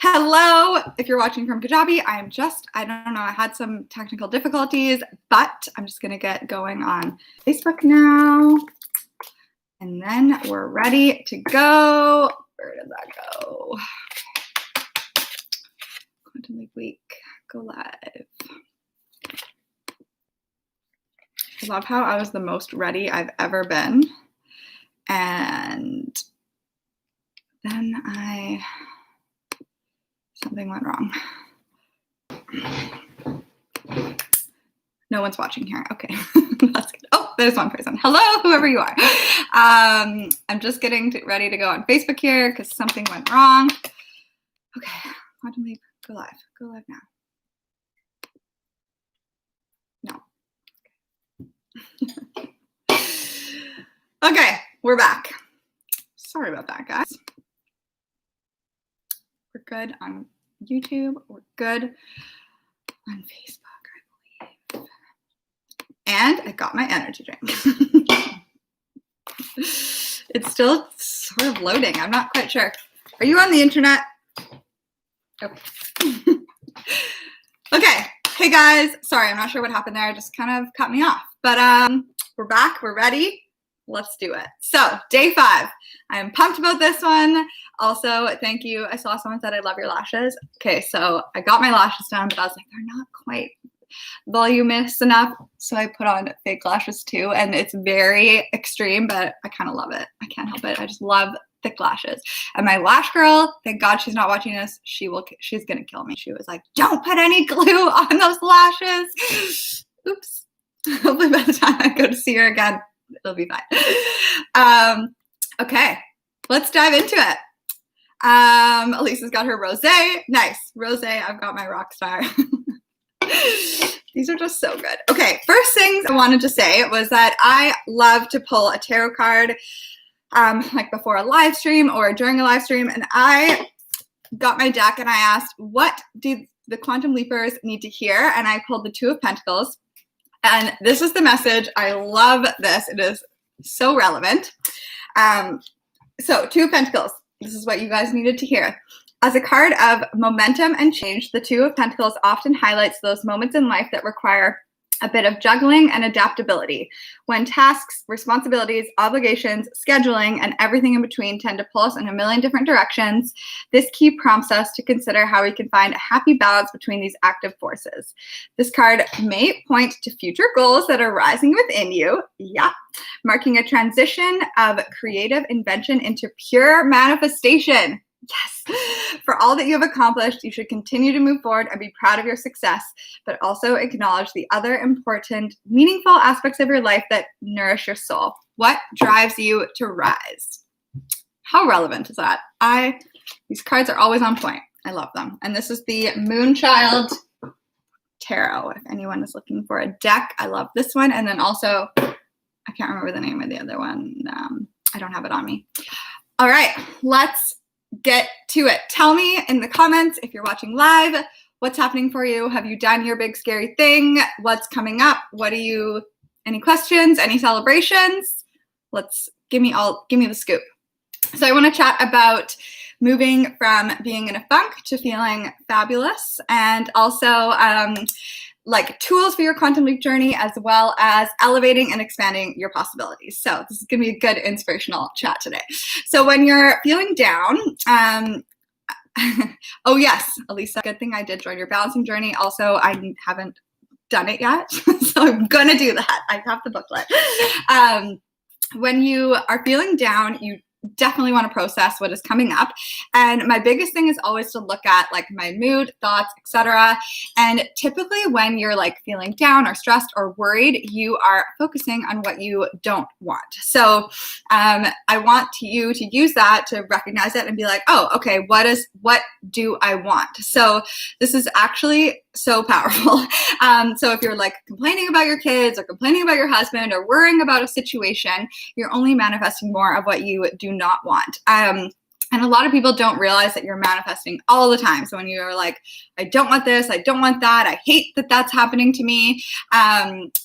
Hello, if you're watching from Kajabi, I don't know, I had some technical difficulties, but I'm just gonna get going on Facebook now. And then we're ready to go. Where did that go? Quantum Leap Week, go live. I love how I was the most ready I've ever been. And then something went wrong. No one's watching here. Okay, that's good. Oh, there's one person. Hello, whoever you are. I'm just getting ready to go on Facebook here because something went wrong. Okay, Quantum Leap, go live. Go live now. No. Okay, we're back. Sorry about that, guys. We're good on YouTube. We're good on Facebook, I believe. And I got my energy drink. It's still sort of loading. I'm not quite sure. Are you on the internet? Okay. Okay. Hey guys. Sorry, I'm not sure what happened there. It just kind of cut me off. But we're back. We're ready. Let's do it. So day 5. I'm pumped about this one. Also, thank you. I saw someone said I love your lashes. Okay, so I got my lashes done, but I was like, they're not quite voluminous enough. So I put on fake lashes too, and it's very extreme, but I kind of love it. I can't help it. I just love thick lashes. And my lash girl, thank God she's not watching this. She's gonna kill me. She was like, don't put any glue on those lashes. Oops. Hopefully by the time I go to see her again, it'll be fine. Okay, let's dive into it. Elisa's got her rosé. Nice. Rosé, I've got my Rockstar. These are just so good. Okay, first things I wanted to say was that I love to pull a tarot card like before a live stream or during a live stream, and I got my deck and I asked, what do the Quantum Leapers need to hear? And I pulled the Two of Pentacles. And this is the message. I love this. It is so relevant. So Two of Pentacles. This is what you guys needed to hear. As a card of momentum and change, the Two of Pentacles often highlights those moments in life that require a bit of juggling and adaptability. When tasks, responsibilities, obligations, scheduling, and everything in between tend to pull us in a million different directions, this key prompts us to consider how we can find a happy balance between these active forces. This card may point to future goals that are rising within you, marking a transition of creative invention into pure manifestation. Yes. For all that you have accomplished, you should continue to move forward and be proud of your success, but also acknowledge the other important, meaningful aspects of your life that nourish your soul. What drives you to rise? How relevant is that? These cards are always on point. I love them. And this is the Moonchild Tarot. If anyone is looking for a deck, I love this one. And then also, I can't remember the name of the other one. I don't have it on me. All right, let's get to it. Tell me in the comments if you're watching live, what's happening for you? Have you done your big scary thing? What's coming up? Any questions, any celebrations? Give me the scoop. So I want to chat about moving from being in a funk to feeling fabulous, and also like tools for your quantum leap journey, as well as elevating and expanding your possibilities. So this is going to be a good inspirational chat today. So when you're feeling down, oh yes, Elisa, good thing I did join your balancing journey. Also, I haven't done it yet, so I'm going to do that. I have the booklet. When you are feeling down, you definitely want to process what is coming up. And my biggest thing is always to look at like my mood, thoughts, etc. And typically when you're like feeling down or stressed or worried, you are focusing on what you don't want. So I want you to use that to recognize it and be like, oh, okay, what do I want? So this is actually so powerful. So if you're like complaining about your kids or complaining about your husband or worrying about a situation, you're only manifesting more of what you do not want. And a lot of people don't realize that you're manifesting all the time. So when you're like, I don't want this, I don't want that, I hate that that's happening to me,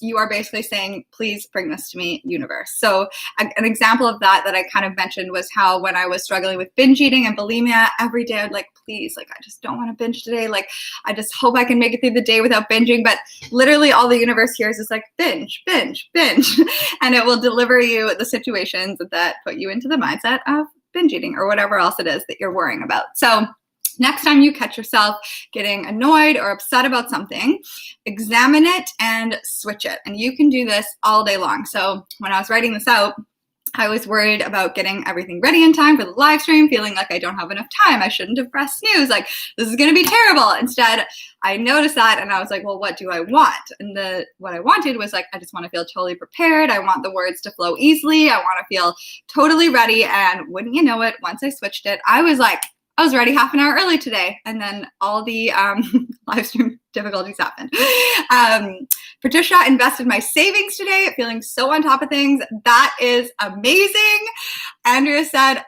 you are basically saying, please bring this to me, universe. So an example of that I kind of mentioned was how when I was struggling with binge eating and bulimia, every day I'd like, please, like, I just don't want to binge today. Like, I just hope I can make it through the day without binging. But literally all the universe hears is like, binge, binge, binge. And it will deliver you the situations that put you into the mindset of binge eating or whatever else it is that you're worrying about. So next time you catch yourself getting annoyed or upset about something, examine it and switch it. And you can do this all day long. So when I was writing this out, I was worried about getting everything ready in time for the live stream, feeling like I don't have enough time. I shouldn't have pressed snooze. Like, this is going to be terrible. Instead, I noticed that and I was like, well, what do I want? And what I wanted was like, I just want to feel totally prepared. I want the words to flow easily. I want to feel totally ready. And wouldn't you know it, once I switched it, I was ready half an hour early today. And then all the live stream difficulties happened. Patricia invested my savings today, feeling so on top of things. That is amazing. Andrea said,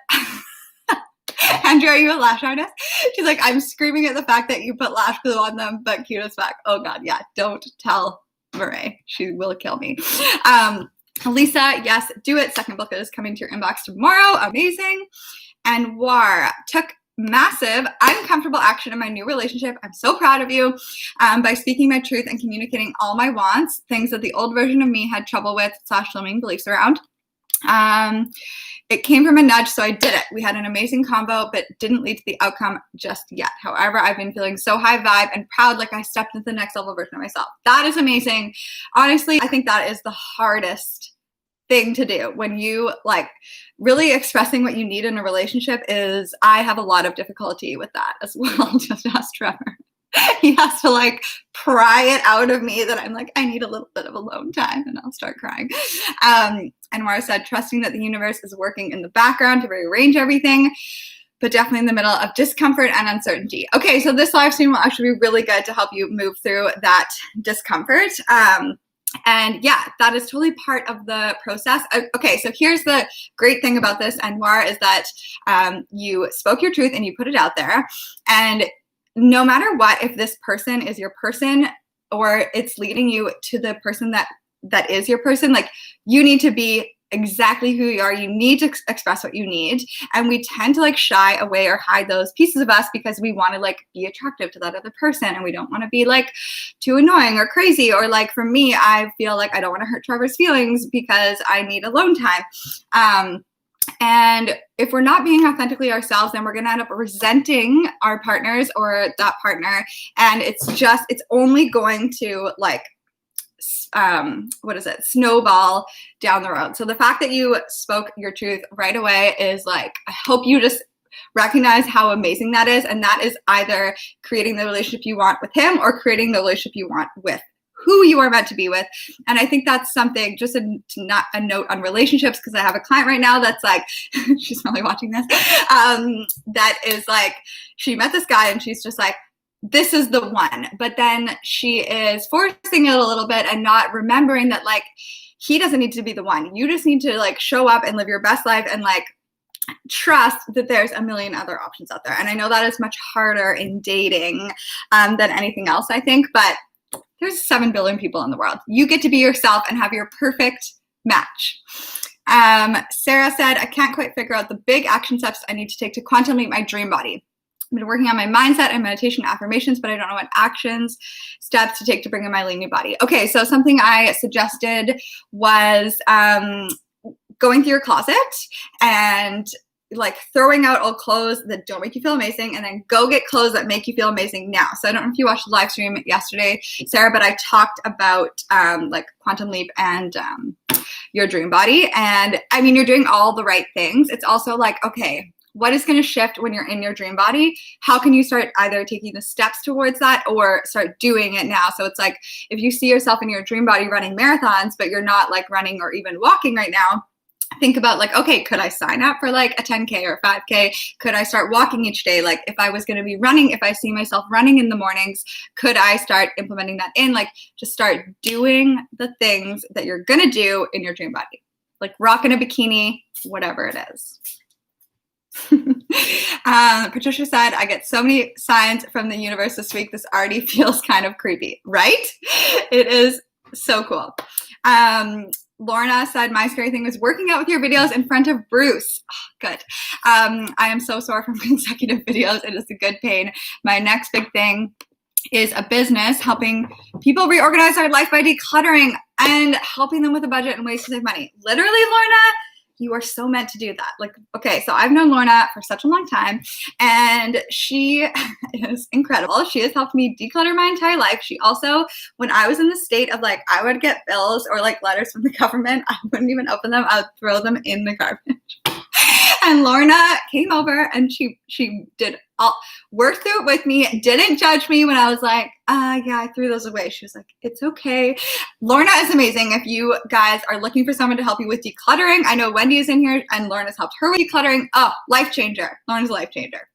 Andrea, are you a lash artist? She's like, I'm screaming at the fact that you put lash glue on them, but cute as fuck. Oh God, yeah, don't tell Murray. She will kill me. Lisa, yes, do it. Second book is coming to your inbox tomorrow. Amazing. And War took massive, uncomfortable action in my new relationship. I'm so proud of you by speaking my truth and communicating all my wants, things that the old version of me had trouble with / limiting beliefs around. It came from a nudge, so I did it. We had an amazing convo, but didn't lead to the outcome just yet. However, I've been feeling so high vibe and proud, like I stepped into the next level version of myself. That is amazing. Honestly, I think that is the hardest thing to do when you like really expressing what you need in a relationship. Is I have a lot of difficulty with that as well. Just ask Trevor. He has to like pry it out of me that I'm like, I need a little bit of alone time, and I'll start crying. And Mara said, trusting that the universe is working in the background to rearrange everything, but definitely in the middle of discomfort and uncertainty. Okay, so this live stream will actually be really good to help you move through that discomfort. And yeah, that is totally part of the process. Okay, so here's the great thing about this, Anwar, is that you spoke your truth and you put it out there. And no matter what, if this person is your person or it's leading you to the person that is your person, like, you need to be exactly who you are. You need to express what you need. And we tend to like shy away or hide those pieces of us because we want to like be attractive to that other person, and we don't want to be like too annoying or crazy. Or like for me, I feel like I don't want to hurt Trevor's feelings because I need alone time. And if we're not being authentically ourselves, then we're going to end up resenting our partners or that partner. And it's only going to like, snowball down the road. So the fact that you spoke your truth right away is like, I hope you just recognize how amazing that is. And that is either creating the relationship you want with him or creating the relationship you want with who you are meant to be with. And I think that's something, just not a note on relationships, because I have a client right now that's like, she's probably watching this, that is like, she met this guy and she's just like, this is the one. But then she is forcing it a little bit and not remembering that like, he doesn't need to be the one. You just need to like show up and live your best life and like trust that there's a million other options out there. And I know that is much harder in dating than anything else, I think, but there's 7 billion people in the world. You get to be yourself and have your perfect match. Sarah said, I can't quite figure out the big action steps I need to take to quantum leap my dream body. I've been working on my mindset and meditation affirmations, but I don't know what steps to take to bring in my lean new body. Okay, so something I suggested was going through your closet and like throwing out old clothes that don't make you feel amazing, and then go get clothes that make you feel amazing now. So I don't know if you watched the live stream yesterday, Sarah, but I talked about like quantum leap and your dream body. And I mean, you're doing all the right things. It's also like, okay, what is going to shift when you're in your dream body? How can you start either taking the steps towards that or start doing it now? So it's like, if you see yourself in your dream body running marathons, but you're not like running or even walking right now, think about like, okay, could I sign up for like a 10K or 5K? Could I start walking each day? Like if I was going to be running, if I see myself running in the mornings, could I start implementing that in? Like just start doing the things that you're going to do in your dream body, like rocking a bikini, whatever it is. Patricia said, I get so many signs from the universe this week. This already feels kind of creepy, right? It is so cool. Lorna said, my scary thing was working out with your videos in front of Bruce. Oh, good. I am so sore from consecutive videos. It is a good pain. My next big thing is a business helping people reorganize their life by decluttering and helping them with a budget and ways to save money. Literally, Lorna, you are so meant to do that. Like, okay, so I've known Lorna for such a long time, and she is incredible. She has helped me declutter my entire life. She also, when I was in the state of like, I would get bills or like letters from the government, I wouldn't even open them. I would throw them in the garbage. And Lorna came over and she did worked through it with me, didn't judge me when I was like, yeah, I threw those away. She was like, it's okay. Lorna is amazing. If you guys are looking for someone to help you with decluttering, I know Wendy is in here and Lorna's helped her with decluttering. Oh, life changer. Lorna's a life changer.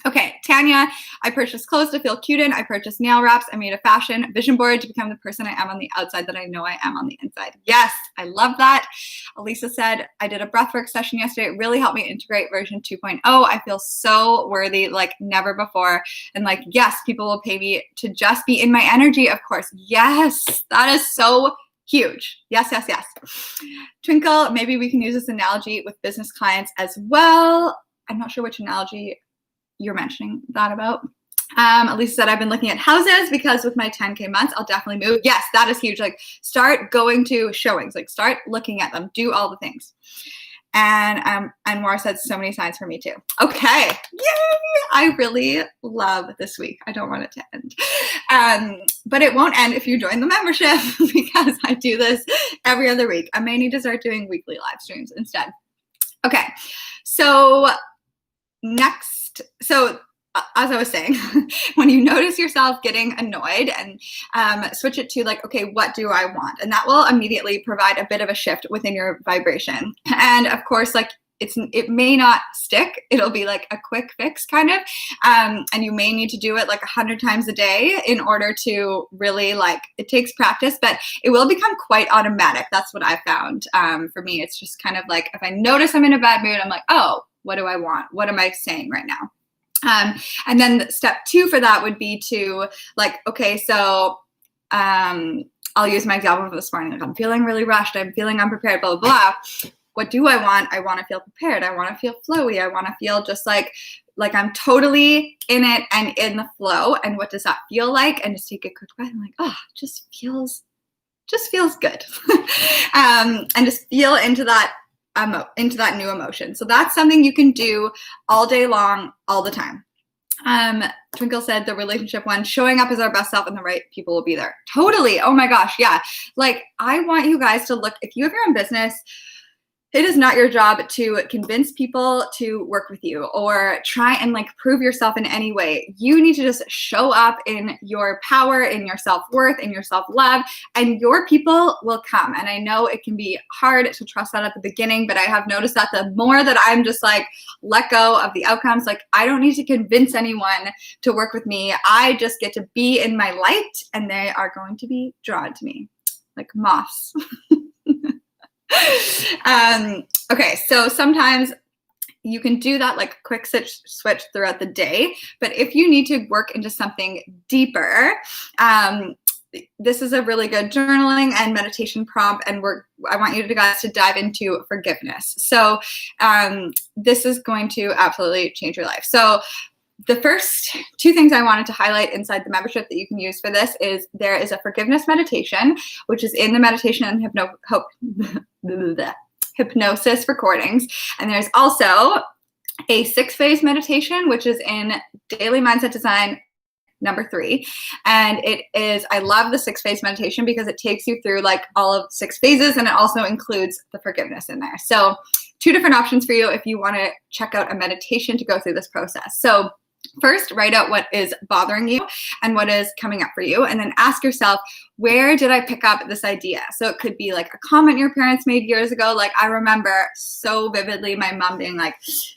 Okay, Tanya, I purchased clothes to feel cute in. I purchased nail wraps. I made a fashion vision board to become the person I am on the outside that I know I am on the inside. Yes, I love that. Elisa said, I did a breathwork session yesterday. It really helped me integrate version 2.0. I feel so worthy like never before. And like, yes, people will pay me to just be in my energy, of course. Yes, that is so huge. Yes, yes, yes. Twinkle, maybe we can use this analogy with business clients as well. I'm not sure which analogy you're mentioning that about. Elisa said, I've been looking at houses because with my 10K months, I'll definitely move. Yes, that is huge. Like start going to showings, like start looking at them, do all the things. And Maura said so many signs for me too. Okay, yay! I really love this week. I don't want it to end. But it won't end if you join the membership because I do this every other week. I may need to start doing weekly live streams instead. Okay, so as I was saying, when you notice yourself getting annoyed and switch it to like, okay, what do I want? And that will immediately provide a bit of a shift within your vibration. And of course, like it may not stick. It'll be like a quick fix kind of. And you may need to do it like 100 times a day in order to really like, it takes practice, but it will become quite automatic. That's what I found. For me, it's just kind of like, if I notice I'm in a bad mood, I'm like, oh, what do I want? What am I saying right now? And then step 2 for that would be to like, okay, so I'll use my example of this morning. Like I'm feeling really rushed. I'm feeling unprepared, blah, blah, blah. What do I want? I want to feel prepared. I want to feel flowy. I want to feel just like I'm totally in it and in the flow. And what does that feel like? And just take a quick breath. I'm like, oh, just feels good. And just feel into that new emotion. So that's something you can do all day long, all the time. Twinkle said the relationship one, showing up as our best self and the right people will be there. Totally. Oh my gosh. Yeah. Like I want you guys to look, if you have your own business, it is not your job to convince people to work with you or try and like prove yourself in any way. You need to just show up in your power, in your self-worth, in your self-love, and your people will come. And I know it can be hard to trust that at the beginning, but I have noticed that the more that I'm just like, let go of the outcomes, like I don't need to convince anyone to work with me. I just get to be in my light and they are going to be drawn to me like moths. Okay, so sometimes you can do that like quick switch throughout the day, but if you need to work into something deeper, this is a really good journaling and meditation prompt, and I want you guys to dive into forgiveness. So this is going to absolutely change your life. So the first 2 things I wanted to highlight inside the membership that you can use for this is there is a forgiveness meditation, which is in the meditation and hypnosis recordings. And there's also a 6-phase meditation, which is in Daily Mindset Design number 3. And it is, I love the 6-phase meditation because it takes you through like all of 6 phases and it also includes the forgiveness in there. So 2 different options for you if you want to check out a meditation to go through this process. So first, write out what is bothering you and what is coming up for you. And then ask yourself, where did I pick up this idea? So it could be like a comment your parents made years ago. Like I remember so vividly my mom being like,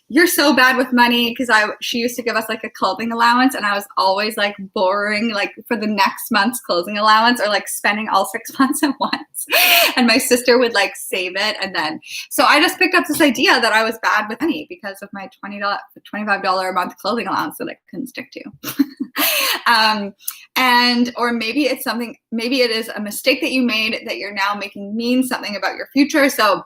you're so bad with money, because she used to give us like a clothing allowance, and I was always like borrowing like for the next month's clothing allowance, or like spending all 6 months at once. And my sister would like save it. And then, so I just picked up this idea that I was bad with money because of my $25 a month clothing allowance that I couldn't stick to. Or maybe it's something, maybe it is a mistake that you made that you're now making mean something about your future. So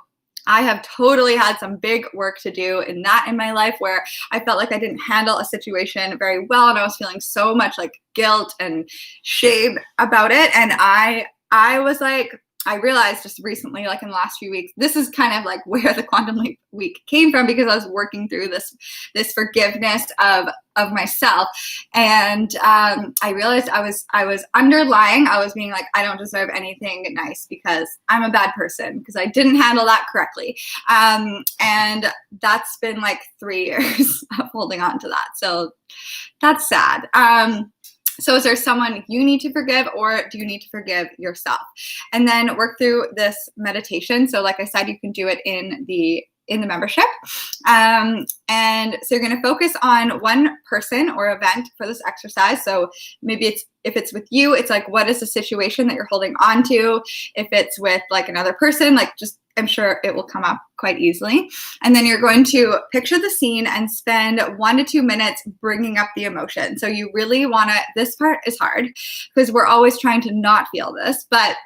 I have totally had some big work to do in my life, where I felt like I didn't handle a situation very well, and I was feeling so much like guilt and shame about it. And I was like, I realized just recently, like in the last few weeks, this is kind of like where the Quantum Leap Week came from, because I was working through this forgiveness of myself. And I realized I was underlying, I was being like, I don't deserve anything nice because I'm a bad person, because I didn't handle that correctly. And that's been like 3 years of holding on to that. So that's sad. So is there someone you need to forgive, or do you need to forgive yourself? And then work through this meditation. So like I said, you can do it in the membership. And so you're going to focus on one person or event for this exercise. So maybe if it's with you, it's like, what is the situation that you're holding on to? If it's with like another person, like just, I'm sure it will come up quite easily. And then you're going to picture the scene and spend 1 to 2 minutes bringing up the emotion. So you really want to, this part is hard because we're always trying to not feel this, but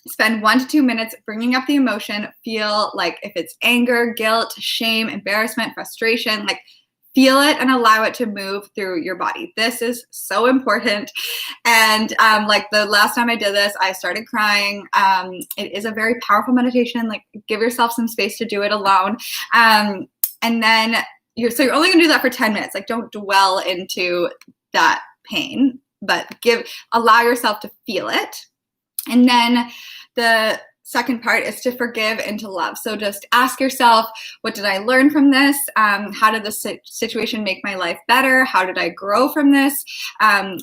spend 1 to 2 minutes bringing up the emotion. Feel like if it's anger, guilt, shame, embarrassment, frustration, like feel it and allow it to move through your body. This is so important. And like the last time I did this, I started crying. It is a very powerful meditation. Like give yourself some space to do it alone. And then you're only gonna do that for 10 minutes. Like don't dwell into that pain, but allow yourself to feel it. And then the second part is to forgive and to love. So just ask yourself, what did I learn from this? How did this situation make my life better? How did I grow from this?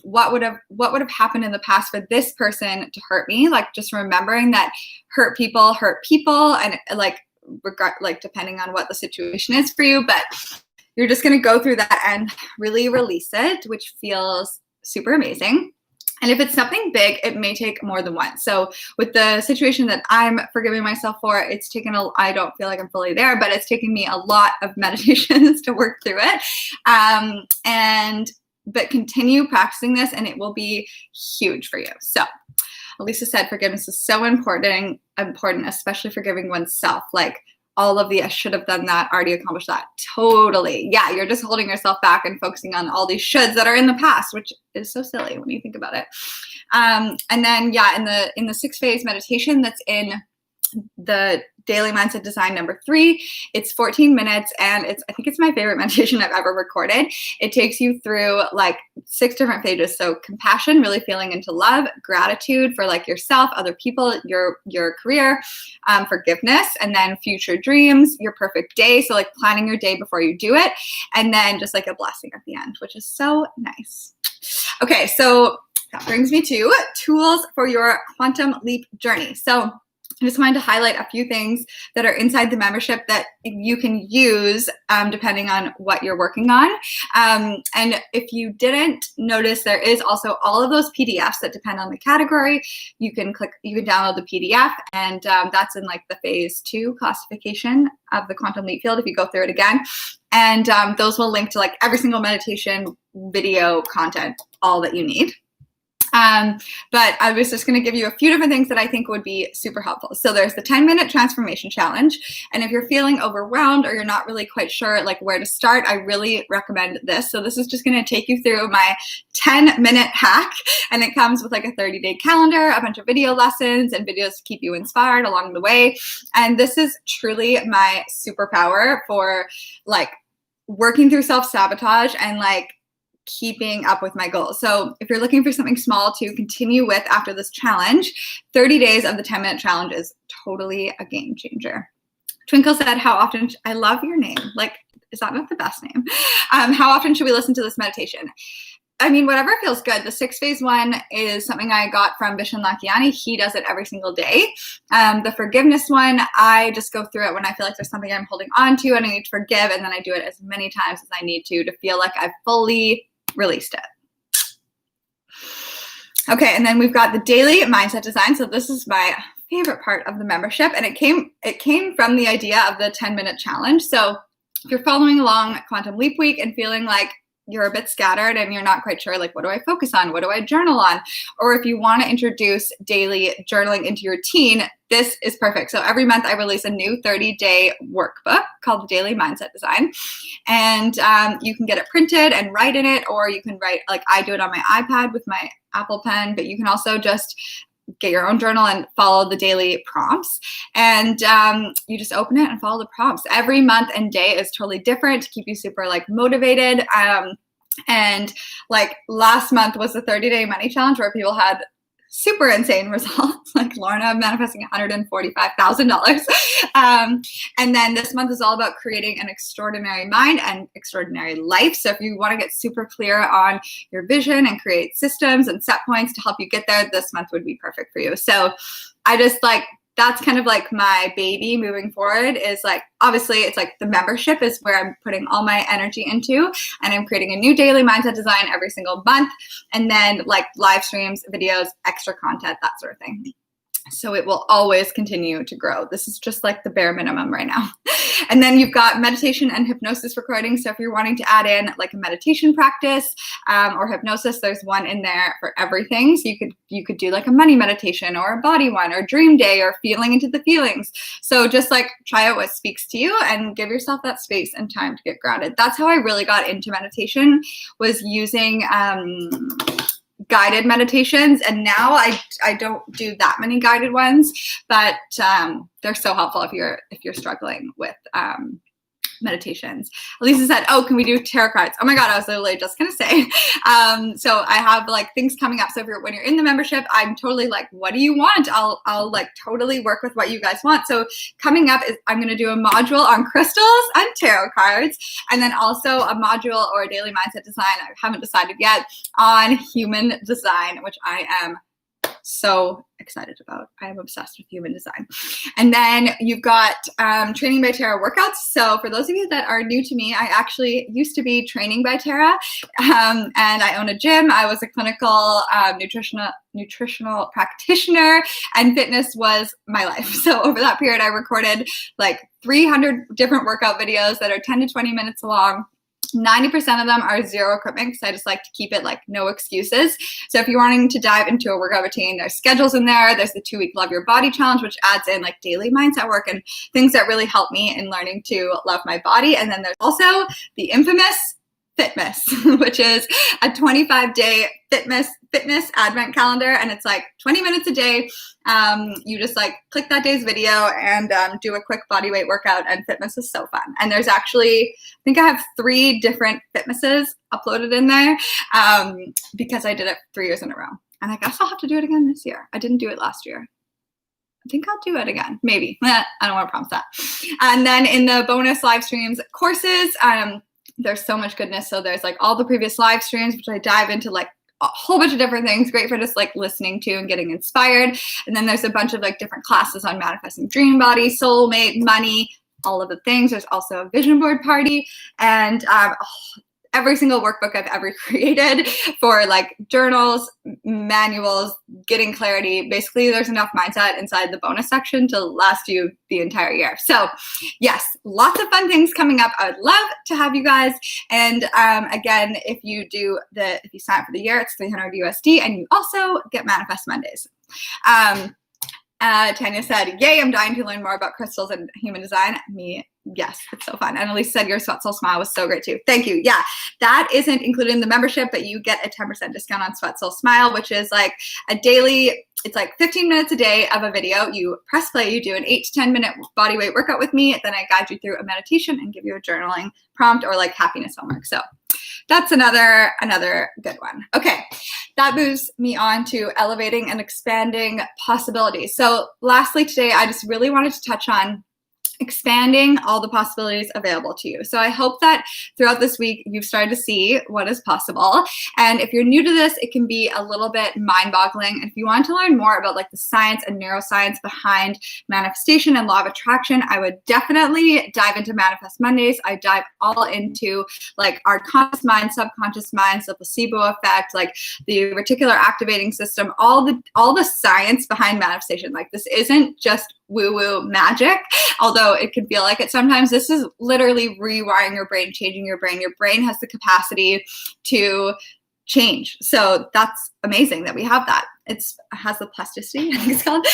What would have happened in the past for this person to hurt me? Like just remembering that hurt people, and like depending on what the situation is for you, but you're just going to go through that and really release it, which feels super amazing. And if it's something big, it may take more than one. So with the situation that I'm forgiving myself for, it's taken I don't feel like I'm fully there, but it's taken me a lot of meditations to work through it. But continue practicing this and it will be huge for you. So Elisa said forgiveness is so important, especially forgiving oneself. Like all of the, I should have done that, already accomplished that. Totally. Yeah, you're just holding yourself back and focusing on all these shoulds that are in the past, which is so silly when you think about it. And then, yeah, in the 6-phase meditation that's in the Daily Mindset Design number 3, it's 14 minutes and I think it's my favorite meditation I've ever recorded. It takes you through like 6 different phases. So compassion, really feeling into love, gratitude for like yourself, other people, your career, forgiveness, and then future dreams, your perfect day. So like planning your day before you do it. And then just like a blessing at the end, which is so nice. Okay, so that brings me to tools for your quantum leap journey. So I just wanted to highlight a few things that are inside the membership that you can use depending on what you're working on. And if you didn't notice, there is also all of those PDFs that depend on the category. You can download the PDF, and that's in like the phase 2 classification of the quantum leap field if you go through it again. And those will link to like every single meditation, video, content, all that you need. But I was just going to give you a few different things that I think would be super helpful. So there's the 10-minute transformation challenge. And if you're feeling overwhelmed or you're not really quite sure like where to start, I really recommend this. So this is just going to take you through my 10-minute hack. And it comes with like a 30-day calendar, a bunch of video lessons and videos to keep you inspired along the way. And this is truly my superpower for like working through self-sabotage and like keeping up with my goals. So if you're looking for something small to continue with after this challenge, 30 days of the 10-minute challenge is totally a game changer. Twinkle said, how often, I love your name. Like, Is that not the best name? How often should we listen to this meditation? I mean, whatever feels good. The 6-phase one is something I got from Vishen Lakhiani. He does it every single day. The forgiveness one, I just go through it when I feel like there's something I'm holding on to and I need to forgive, and then I do it as many times as I need to feel like I've fully released it. Okay, and then we've got the daily mindset design. So this is my favorite part of the membership, and it came from the idea of the 10-minute challenge. So if you're following along Quantum Leap Week and feeling like you're a bit scattered and you're not quite sure, like, what do I focus on? What do I journal on? Or if you want to introduce daily journaling into your routine, this is perfect. So every month I release a new 30-day workbook called the Daily Mindset Design. And you can get it printed and write in it, or you can write, like I do it on my iPad with my Apple Pen, but you can also just get your own journal and follow the daily prompts. And you just open it and follow the prompts. Every month and day is totally different to keep you super like motivated. And like last month was the 30-day money challenge where people had super insane results, like Lorna manifesting $145,000. And then this month is all about creating an extraordinary mind and extraordinary life. So if you want to get super clear on your vision and create systems and set points to help you get there, this month would be perfect for you. So I just like, that's kind of like my baby moving forward, is like, obviously it's like the membership is where I'm putting all my energy into, and I'm creating a new daily mindset design every single month. And then like live streams, videos, extra content, that sort of thing. So it will always continue to grow. This is just like the bare minimum right now. And then you've got meditation and hypnosis recordings. So if you're wanting to add in like a meditation practice or hypnosis, there's one in there for everything. So you could do like a money meditation or a body one or dream day or feeling into the feelings. So just like try out what speaks to you and give yourself that space and time to get grounded. That's how I really got into meditation, was using guided meditations. And now I don't do that many guided ones, but they're so helpful if you're struggling with meditations. Elisa said, oh, can we do tarot cards? Oh my God, I was literally just gonna say. So I have like things coming up. So when you're in the membership, I'm totally like, what do you want? I'll like totally work with what you guys want. So coming up is I'm gonna do a module on crystals and tarot cards, and then also a module or a daily mindset design, I haven't decided yet, on human design, which I am so excited about. I am obsessed with human design. And then you've got Training by Tara workouts. So for those of you that are new to me, I actually used to be Training by Tara, and I own a gym. I was a clinical nutritional practitioner, and fitness was my life. So over that period, I recorded like 300 different workout videos that are 10 to 20 minutes long. 90% of them are zero equipment because I just like to keep it like no excuses. So if you're wanting to dive into a workout routine, there's schedules in there. There's the 2-week Love Your Body Challenge, which adds in like daily mindset work and things that really help me in learning to love my body. And then there's also the infamous Fitness, which is a 25-day fitness advent calendar. And it's like 20 minutes a day. You just like click that day's video and do a quick body weight workout, and fitness is so fun. And there's actually, I think I have 3 different fitnesses uploaded in there because I did it 3 years in a row. And I guess I'll have to do it again this year. I didn't do it last year. I think I'll do it again, maybe. I don't want to promise that. And then in the bonus live streams courses, there's so much goodness. So there's like all the previous live streams, which I dive into like a whole bunch of different things, great for just like listening to and getting inspired. And then there's a bunch of like different classes on manifesting dream body, soulmate, money, all of the things. There's also a vision board party, and every single workbook I've ever created for like journals, manuals, getting clarity. Basically, there's enough mindset inside the bonus section to last you the entire year. So yes, lots of fun things coming up. I would love to have you guys. And again, if you sign up for the year, it's $300 USD, and you also get Manifest Mondays. Tanya said, yay, I'm dying to learn more about crystals and human design. Me, yes, it's so fun. And Elise said your Sweat Soul Smile was so great too. Thank you. Yeah, that isn't included in the membership, but you get a 10% discount on Sweat Soul Smile, which is like a daily, it's like 15 minutes a day of a video. You press play, you do an 8 to 10 minute body weight workout with me. Then I guide you through a meditation and give you a journaling prompt or like happiness homework. So that's another good one. Okay, that moves me on to elevating and expanding possibilities. So lastly today, I just really wanted to touch on expanding all the possibilities available to you. So I hope that throughout this week, you've started to see what is possible. And if you're new to this, it can be a little bit mind-boggling. And if you want to learn more about like the science and neuroscience behind manifestation and law of attraction, I would definitely dive into Manifest Mondays. I dive all into like our conscious mind, subconscious minds, the placebo effect, like the reticular activating system, all the science behind manifestation. Like this isn't just woo-woo magic, although it can feel like it sometimes. This is literally rewiring your brain, changing your brain. Your brain has the capacity to change. So that's amazing that we have that. It has the plasticity, I think it's called.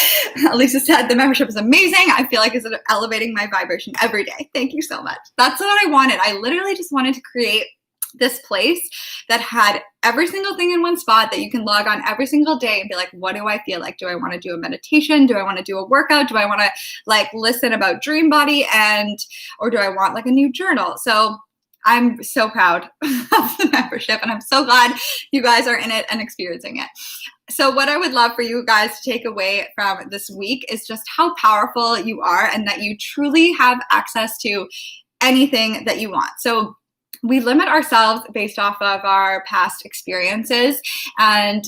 Lisa said the membership is amazing. I feel like it's elevating my vibration every day. Thank you so much. That's what I wanted. I literally just wanted to create this place that had every single thing in one spot that you can log on every single day and be like, what do I feel like? Do I want to do a meditation? Do I want to do a workout? Do I want to like listen about dream body or do I want like a new journal? So I'm so proud of the membership and I'm so glad you guys are in it and experiencing it. So what I would love for you guys to take away from this week is just how powerful you are and that you truly have access to anything that you want. So we limit ourselves based off of our past experiences. And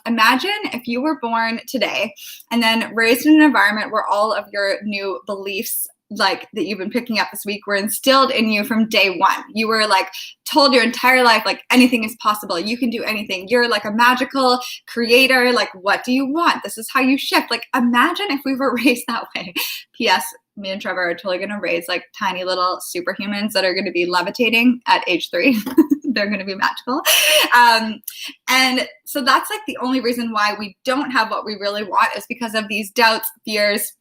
imagine if you were born today and then raised in an environment where all of your new beliefs like that you've been picking up this week were instilled in you from day one. You were like told your entire life, like anything is possible. You can do anything. You're like a magical creator. Like, what do you want? This is how you shift. Like, imagine if we were raised that way. P.S. Me and Trevor are totally going to raise like tiny little superhumans that are going to be levitating at age 3. They're going to be magical. And so that's like the only reason why we don't have what we really want is because of these doubts, fears,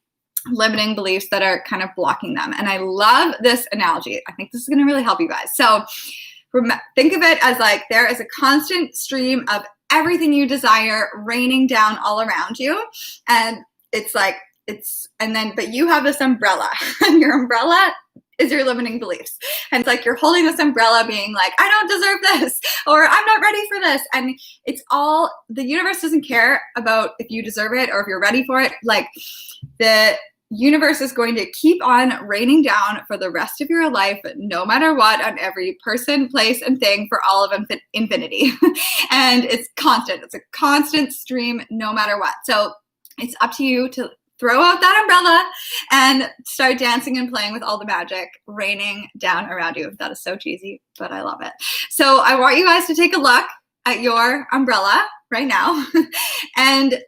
limiting beliefs that are kind of blocking them. And I love this analogy. I think this is going to really help you guys. So think of it as like there is a constant stream of everything you desire raining down all around you. And it's like, but you have this umbrella and your umbrella is your limiting beliefs. And it's like you're holding this umbrella being like, I don't deserve this, or I'm not ready for this. And it's all, the universe doesn't care about if you deserve it or if you're ready for it. Like the universe is going to keep on raining down for the rest of your life, no matter what, on every person, place, and thing for all of infinity. And it's constant. It's a constant stream, no matter what. So it's up to you to throw out that umbrella and start dancing and playing with all the magic raining down around you. That is so cheesy, but I love it. So I want you guys to take a look at your umbrella right now. And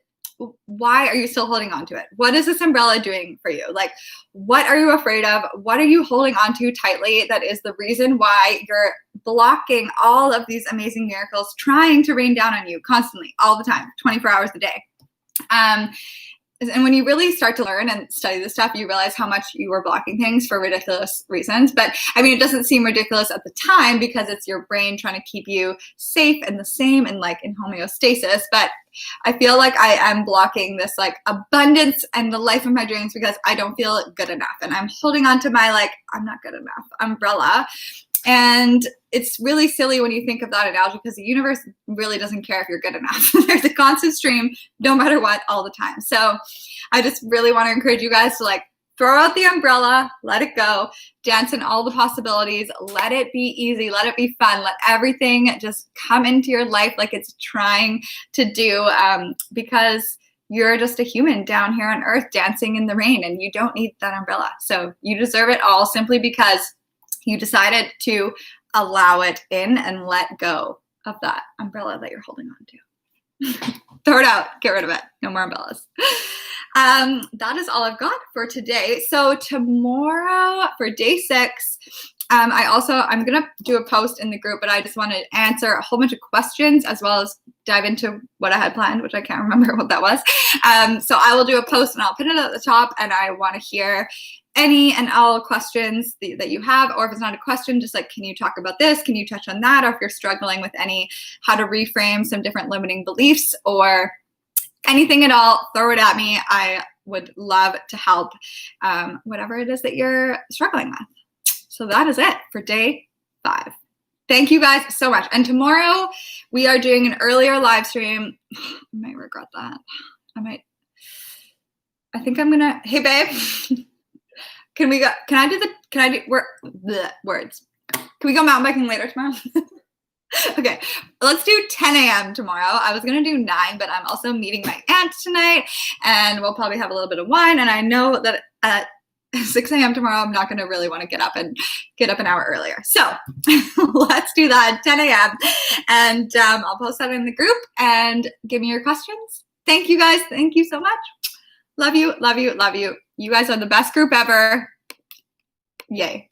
why are you still holding on to it? What is this umbrella doing for you? Like, what are you afraid of? What are you holding on to tightly that is the reason why you're blocking all of these amazing miracles trying to rain down on you constantly, all the time, 24 hours a day? And when you really start to learn and study this stuff, you realize how much you were blocking things for ridiculous reasons. But I mean, it doesn't seem ridiculous at the time because it's your brain trying to keep you safe and the same and like in homeostasis. But I feel like I am blocking this like abundance and the life of my dreams because I don't feel good enough. And I'm holding on to my like, I'm not good enough umbrella. And it's really silly when you think of that analogy because the universe really doesn't care if you're good enough. There's a constant stream, no matter what, all the time. So I just really want to encourage you guys to like throw out the umbrella, let it go, dance in all the possibilities, let it be easy, let it be fun, let everything just come into your life like it's trying to do because you're just a human down here on earth dancing in the rain and you don't need that umbrella. So you deserve it all simply because you decided to allow it in and let go of that umbrella that you're holding on to. Throw it out. Get rid of it. No more umbrellas. That is all I've got for today. So tomorrow for day 6, I'm going to do a post in the group, but I just want to answer a whole bunch of questions as well as dive into what I had planned, which I can't remember what that was. So I will do a post and I'll put it at the top and I want to hear any and all questions that you have, or if it's not a question, just like, can you talk about this? Can you touch on that? Or if you're struggling with how to reframe some different limiting beliefs or anything at all, throw it at me. I would love to help whatever it is that you're struggling with. So that is it for day 5. Thank you guys so much. And tomorrow we are doing an earlier live stream. I might regret that. I think I'm going to, hey babe. Can I do words? Can we go mountain biking later tomorrow? Okay, let's do 10 a.m. tomorrow. I was gonna do 9, but I'm also meeting my aunt tonight, and we'll probably have a little bit of wine. And I know that at 6 a.m. tomorrow, I'm not gonna really want to get up an hour earlier. So let's do that at 10 a.m. And I'll post that in the group and give me your questions. Thank you guys. Thank you so much. Love you, love you, love you. You guys are the best group ever. Yay.